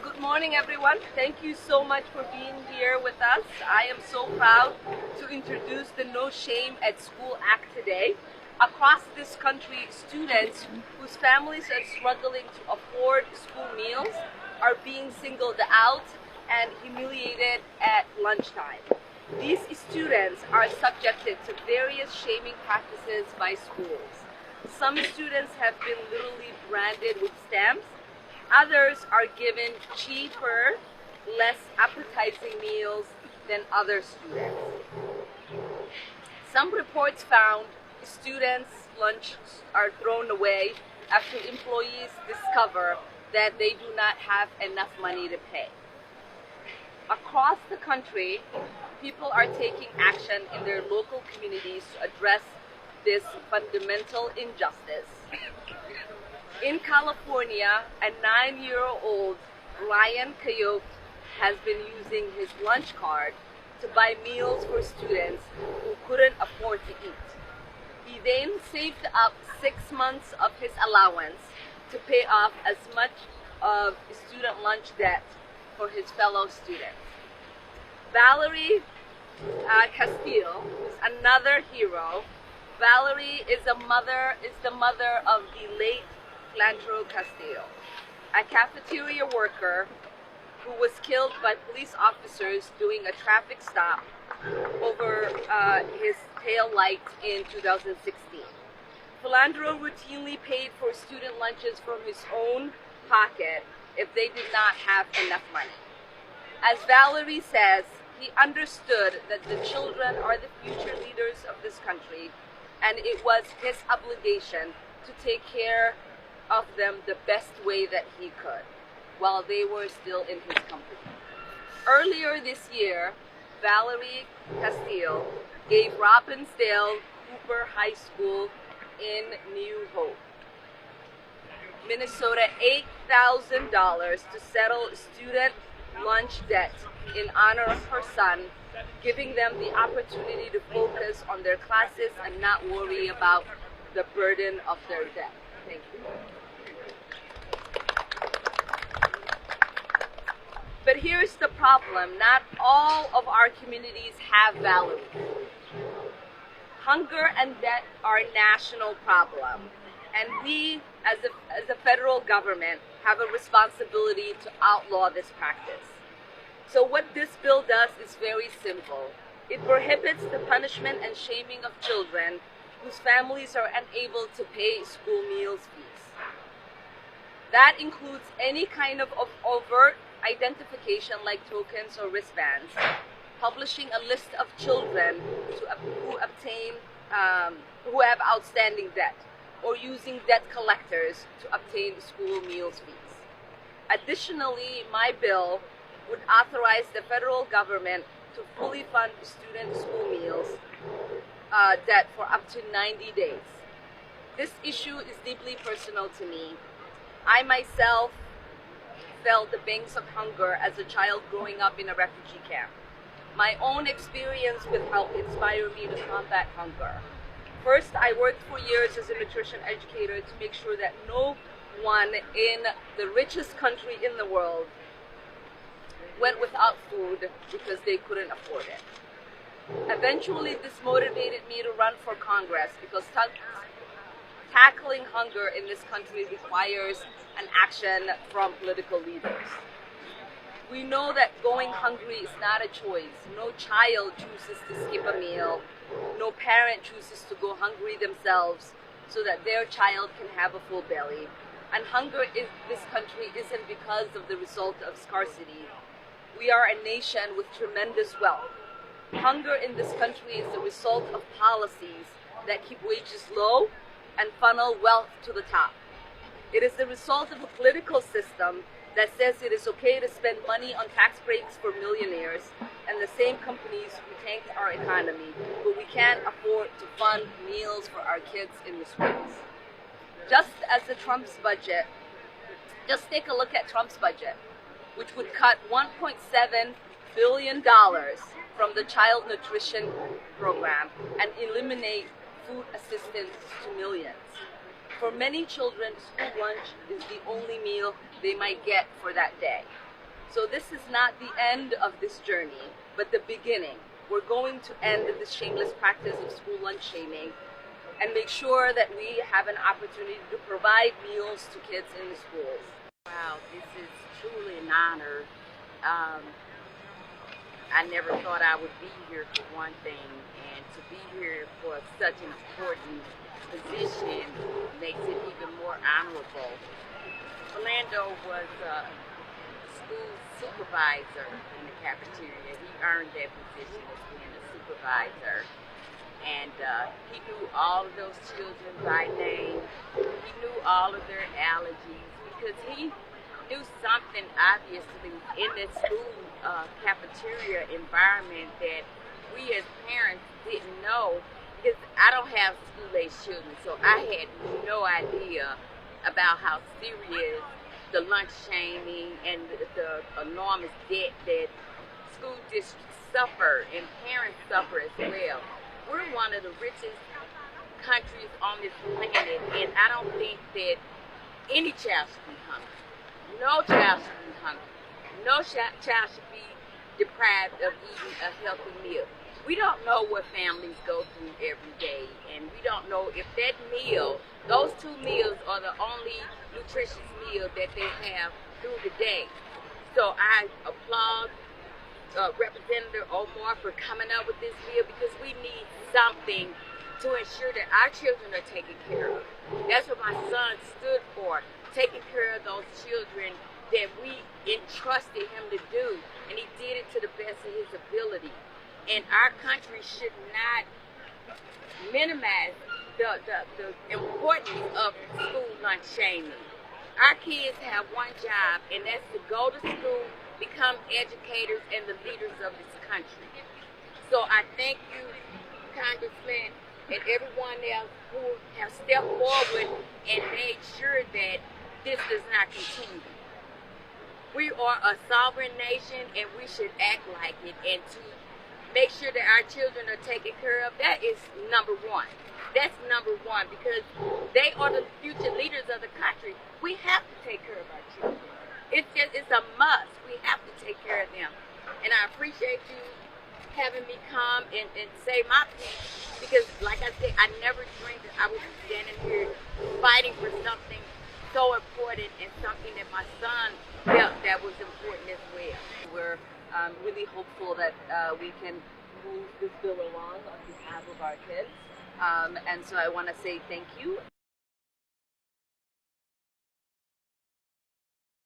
Good morning, everyone. Thank you so much for being here with us. I am so proud to introduce the No Shame at School Act today. Across this country, students whose families are struggling to afford school meals are being singled out and humiliated at lunchtime. These students are subjected to various shaming practices by schools. Some students have been literally branded with stamps. Others are given cheaper, less appetizing meals than other students. Some reports found students' lunch are thrown away after employees discover that they do not have enough money to pay. Across the country, people are taking action in their local communities to address this fundamental injustice. In California, a 9-year-old Ryan Coyote has been using his lunch card to buy meals for students who couldn't afford to eat. He then saved up 6 months of his allowance to pay off as much of student lunch debt for his fellow students. Valerie Castillo is another hero. Valerie is the mother of the late Landro Castillo, a cafeteria worker who was killed by police officers doing a traffic stop over his tail light in 2016. Philandro routinely paid for student lunches from his own pocket if they did not have enough money. As Valerie says, he understood that the children are the future leaders of this country, and it was his obligation to take care of them the best way that he could while they were still in his company. Earlier this year, Valerie Castillo gave Robbinsdale Cooper High School in New Hope, Minnesota $8,000 to settle student lunch debt in honor of her son, giving them the opportunity to focus on their classes and not worry about the burden of their debt. Thank you. But here's the problem. Not all of our communities have value. Hunger and debt are a national problem, and we, as a federal government, have a responsibility to outlaw this practice. So what this bill does is very simple. It prohibits the punishment and shaming of children whose families are unable to pay school meals fees. That includes any kind of overt identification like tokens or wristbands, publishing a list of children who have outstanding debt, or using debt collectors to obtain school meals fees. Additionally, my bill would authorize the federal government to fully fund student school meals debt for up to 90 days. This issue is deeply personal to me. I myself felt the pangs of hunger as a child growing up in a refugee camp. My own experience with help inspired me to combat hunger. First, I worked for years as a nutrition educator to make sure that no one in the richest country in the world went without food because they couldn't afford it. Eventually, this motivated me to run for Congress because tackling hunger in this country requires an action from political leaders. We know that going hungry is not a choice. No child chooses to skip a meal. No parent chooses to go hungry themselves so that their child can have a full belly. And hunger in this country isn't because of the result of scarcity. We are a nation with tremendous wealth. Hunger in this country is the result of policies that keep wages low and funnel wealth to the top. It is the result of a political system that says it is okay to spend money on tax breaks for millionaires and the same companies who tank our economy, but we can't afford to fund meals for our kids in the schools. Just take a look at Trump's budget, which would cut $1.7 billion from the child nutrition program and eliminate food assistance to millions. For many children, school lunch is the only meal they might get for that day. So this is not the end of this journey, but the beginning. We're going to end the shameless practice of school lunch shaming and make sure that we have an opportunity to provide meals to kids in the schools. Wow, this is truly an honor. I never thought I would be here for one thing, and to be here for such an important position makes it even more honorable. Orlando was a school supervisor in the cafeteria. He earned that position as being a supervisor. And he knew all of those children by name. He knew all of their allergies because he knew something obviously in this school cafeteria environment that we as parents didn't know, because I don't have school-age children, so I had no idea about how serious the lunch shaming and the enormous debt that school districts suffer and parents suffer as well. We're one of the richest countries on this planet, and I don't think that any child should be hungry. No child should be hungry. No child should be deprived of eating a healthy meal. We don't know what families go through every day, and we don't know if that meal, those 2 meals are the only nutritious meal that they have through the day. So I applaud Representative Omar for coming up with this bill, because we need something to ensure that our children are taken care of. That's what my son stood for, taking care of those children that we entrusted him to do, and he did it to the best of his ability. And our country should not minimize the importance of school lunch shaming. Our kids have one job, and that's to go to school, become educators and the leaders of this country. So I thank you, Congressman, and everyone else who have stepped forward and made sure that this does not continue. We are a sovereign nation, and we should act like it, and to make sure that our children are taken care of, that is number one. That's number one, because they are the future leaders of the country. We have to take care of our children. It's a must. We have to take care of them. And I appreciate you having me come and say my piece, because like I said, I never dreamed that I would be standing here fighting for something so important, and something that my son felt that was important as well. We're really hopeful that we can move this bill along on behalf of our kids. And so I want to say thank you.